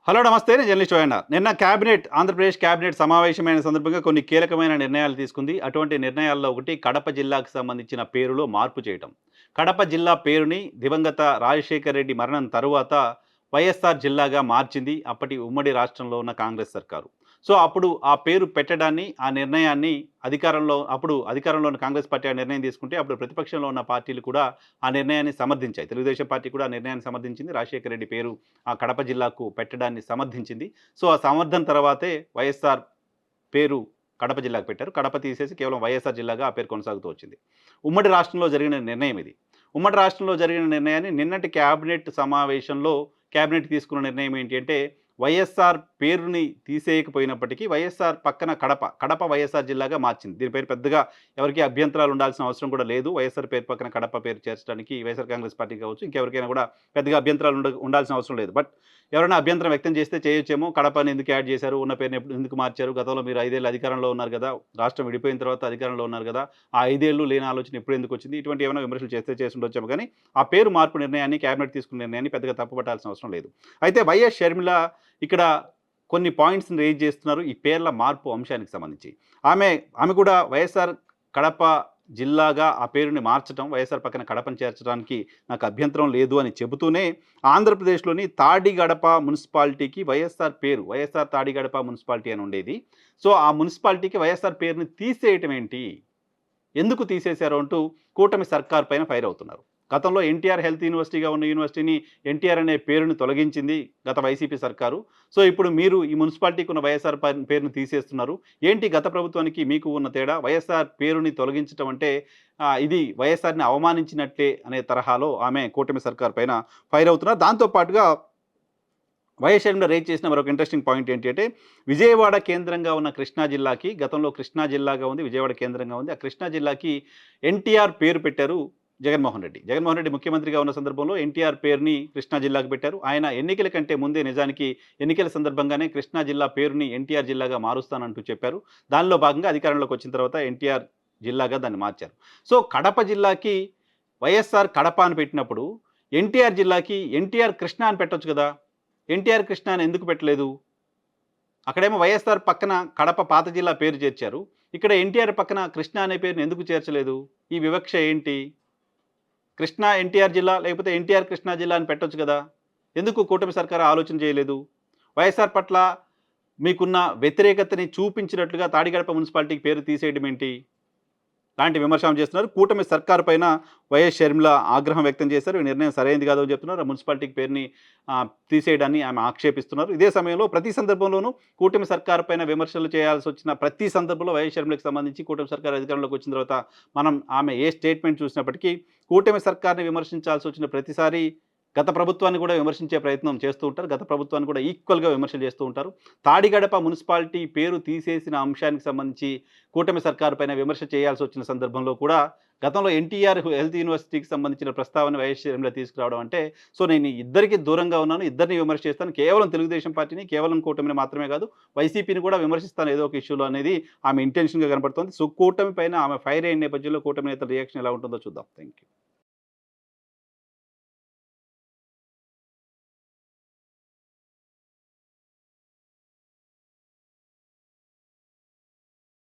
Hello నమస్తే. నేను journalist ORR. నిన్న ఆంధ్రప్రదేశ్ క్యాబినెట్ సమావేశమైన సందర్భంగా కొన్ని కీలకమైన నిర్ణయాలు తీసుకుంది. అటువంటి నిర్ణయాల్లో ఒకటి కడప జిల్లాకు సంబంధించిన పేరులో మార్పు చేయటం. కడప జిల్లా పేరుని దివంగత రాజశేఖర్ రెడ్డి మరణం తరువాత వైఎస్ఆర్ జిల్లాగా మార్చింది అప్పటి ఉమ్మడి రాష్ట్రంలో ఉన్న కాంగ్రెస్ సర్కారు. సో, అప్పుడు ఆ పేరు పెట్టడాన్ని, ఆ నిర్ణయాన్ని అధికారంలో ఉన్న కాంగ్రెస్ పార్టీ ఆ నిర్ణయం తీసుకుంటే, అప్పుడు ప్రతిపక్షంలో ఉన్న పార్టీలు కూడా ఆ నిర్ణయాన్ని సమర్థించాయి. తెలుగుదేశం పార్టీ కూడా ఆ నిర్ణయాన్ని సమర్థించింది. రాజశేఖర్ రెడ్డి పేరు ఆ కడప జిల్లాకు పెట్టడాన్ని సమర్థించింది. సో, ఆ సమర్థన తర్వాతే వైఎస్ఆర్ పేరు కడప జిల్లాకు పెట్టారు. కడప తీసేసి కేవలం వైఎస్ఆర్ జిల్లాగా ఆ పేరు కొనసాగుతూ వచ్చింది. ఉమ్మడి రాష్ట్రంలో జరిగిన నిర్ణయం ఇది. ఉమ్మడి రాష్ట్రంలో జరిగిన నిర్ణయాన్ని నిన్నటి క్యాబినెట్ సమావేశంలో క్యాబినెట్ తీసుకున్న నిర్ణయం ఏంటి అంటే, వైఎస్ఆర్ పేరుని తీసేయకపోయినప్పటికీ వైఎస్ఆర్ పక్కన కడప వైఎస్ఆర్ జిల్లాగా మార్చింది. దీనిపైన పెద్దగా ఎవరికీ అభ్యంతరాలు ఉండాల్సిన అవసరం కూడా లేదు. వైఎస్ఆర్ పేరు పక్కన కడప పేరు చేర్చడానికి వైఎస్ఆర్ కాంగ్రెస్ పార్టీ కావచ్చు, ఇంకెవరికైనా కూడా పెద్దగా అభ్యంతరాలు ఉండాల్సిన అవసరం లేదు. బట్ ఎవరైనా అభ్యంతరం వ్యక్తం చేస్తే చేయొచ్చేమో. కడపని ఎందుకు యాడ్ చేశారు? ఉన్న పేరుని ఎందుకు మార్చారు? గతంలో మీరు 5 ఏళ్ళు అధికారంలో ఉన్నారు కదా! రాష్ట్రం విడిపోయిన తర్వాత అధికారంలో ఉన్నారు కదా! ఆ 5 ఏళ్ళు లేని ఆలోచన ఇప్పుడు ఎందుకు వచ్చింది? ఇటువంటి ఏమైనా విమర్శలు చేస్తే చేసి ఉండొచ్చేమో కానీ, ఆ పేరు మార్పు నిర్ణయాన్ని క్యాబినెట్ తీసుకున్న నిర్ణయాన్ని పెద్దగా తప్పుపట్టాల్సిన అవసరం లేదు. అయితే వైఎస్ షర్మిల ఇక్కడ కొన్ని పాయింట్స్‌ని రైజ్ చేస్తున్నారు ఈ పేర్ల మార్పు అంశానికి సంబంధించి. ఆమె కూడా వైఎస్ఆర్ కడప జిల్లాగా ఆ పేరుని మార్చడం, వైఎస్ఆర్ పక్కన కడపను చేర్చడానికి నాకు అభ్యంతరం లేదు అని చెబుతూనే, ఆంధ్రప్రదేశ్‌లోని తాడిగడప మున్సిపాలిటీకి వైఎస్ఆర్ తాడిగడప మున్సిపాలిటీ అని ఉండేది. సో, ఆ మున్సిపాలిటీకి వైఎస్ఆర్ పేరుని తీసేయటం ఏంటి? ఎందుకు తీసేశారు అంటూ కూటమి సర్కార్ పైన ఫైర్ అవుతున్నారు. గతంలో ఎన్టీఆర్ హెల్త్ యూనివర్సిటీగా ఉన్న యూనివర్సిటీని ఎన్టీఆర్ అనే పేరుని తొలగించింది గత వైసీపీ సర్కారు. సో, ఇప్పుడు మీరు ఈ మున్సిపాలిటీకి ఉన్న వైఎస్ఆర్ పేరుని తీసేస్తున్నారు. ఏంటి గత ప్రభుత్వానికి మీకు ఉన్న తేడా? వైఎస్ఆర్ పేరుని తొలగించడం అంటే ఇది వైఎస్ఆర్‌ని అవమానించినట్లే అనే తరహాలో ఆమె కూటమి సర్కార్ పైన ఫైర్ అవుతున్నారు. దాంతో పాటుగా వైఎస్ షర్మిల రైజ్ చేసిన మరొక ఇంట్రెస్టింగ్ పాయింట్ ఏంటి అంటే, విజయవాడ కేంద్రంగా ఉన్న కృష్ణా జిల్లాకి, గతంలో కృష్ణా జిల్లాగా ఉంది, విజయవాడ కేంద్రంగా ఉంది. ఆ కృష్ణా జిల్లాకి ఎన్టీఆర్ పేరు పెట్టారు జగన్మోహన్ రెడ్డి. జగన్మోహన్ రెడ్డి ముఖ్యమంత్రిగా ఉన్న సందర్భంలో ఎన్టీఆర్ పేరుని కృష్ణా జిల్లాకు పెట్టారు. ఆయన ఎన్నికల కంటే ముందే నిజానికి ఎన్నికల సందర్భంగానే కృష్ణా జిల్లా పేరుని ఎన్టీఆర్ జిల్లాగా మారుస్తానంటూ చెప్పారు. దానిలో భాగంగా అధికారంలోకి వచ్చిన తర్వాత ఎన్టీఆర్ జిల్లాగా దాన్ని మార్చారు. సో, కడప జిల్లాకి వైఎస్ఆర్ కడప అని పెట్టినప్పుడు, ఎన్టీఆర్ జిల్లాకి ఎన్టీఆర్ కృష్ణా అని పెట్టొచ్చు కదా! ఎన్టీఆర్ కృష్ణ అని ఎందుకు పెట్టలేదు? అక్కడేమో వైఎస్ఆర్ పక్కన కడప పాత జిల్లా పేరు చేర్చారు. ఇక్కడ ఎన్టీఆర్ పక్కన కృష్ణ అనే పేరుని ఎందుకు చేర్చలేదు? ఈ వివక్ష ఏంటి? కృష్ణా ఎన్టీఆర్ జిల్లా లేకపోతే ఎన్టీఆర్ కృష్ణా జిల్లా అని పెట్టొచ్చు కదా! ఎందుకు కూటమి సర్కారు ఆలోచన చేయలేదు? వైఎస్ఆర్ పట్ల మీకున్న వ్యతిరేకతని చూపించినట్లుగా తాడిగడప మున్సిపాలిటీకి పేరు తీసేయడం ఏంటి? లాంటి విమర్శలు చేస్తున్నారు. కూటమి సర్కారు పైన వైఎస్ షర్మిల ఆగ్రహం వ్యక్తం చేశారు. ఈ నిర్ణయం సరైనది కాదు అని చెప్తున్నారు. ఆ మున్సిపాలిటీకి పేరుని తీసేయడాన్ని ఆమె ఆక్షేపిస్తున్నారు. ఇదే సమయంలో ప్రతి సందర్భంలోనూ కూటమి సర్కారు పైన విమర్శలు చేయాల్సి వచ్చిన ప్రతి సందర్భంలో వైఎస్ షర్మిలకు సంబంధించి కూటమి సర్కారు అధికారంలోకి వచ్చిన తర్వాత ఆమె ఏ స్టేట్మెంట్ చూసినప్పటికీ కూటమి సర్కారుని విమర్శించాల్సి వచ్చిన ప్రతిసారి గత ప్రభుత్వాన్ని కూడా విమర్శించే ప్రయత్నం చేస్తూ ఉంటారు. గత ప్రభుత్వాన్ని కూడా ఈక్వల్‌గా విమర్శలు చేస్తూ ఉంటారు. తాడిగడప మున్సిపాలిటీ పేరు తీసేసిన అంశానికి సంబంధించి కూటమి సర్కారు పైన విమర్శ చేయాల్సి వచ్చిన సందర్భంలో కూడా గతంలో ఎన్టీఆర్ హెల్త్ యూనివర్సిటీకి సంబంధించిన ప్రస్తావన వైఎస్ షర్మిల తీసుకురావడం అంటే, సో, నేను ఇద్దరికి దూరంగా ఉన్నాను, ఇద్దరిని విమర్శ చేస్తాను. కేవలం తెలుగుదేశం పార్టీని, కేవలం కూటమిని మాత్రమే కాదు, వైసీపీని కూడా విమర్శిస్తాను ఏదో ఒక ఇష్యూలో అనేది ఆమె ఇంటెన్షన్‌గా కనపడుతోంది. సో, కూటమి పైన ఆమె ఫైర్ అయిన నేపథ్యంలో కూటమి నేతల రియాక్షన్ ఎలా ఉంటుందో చూద్దాం. Thank you.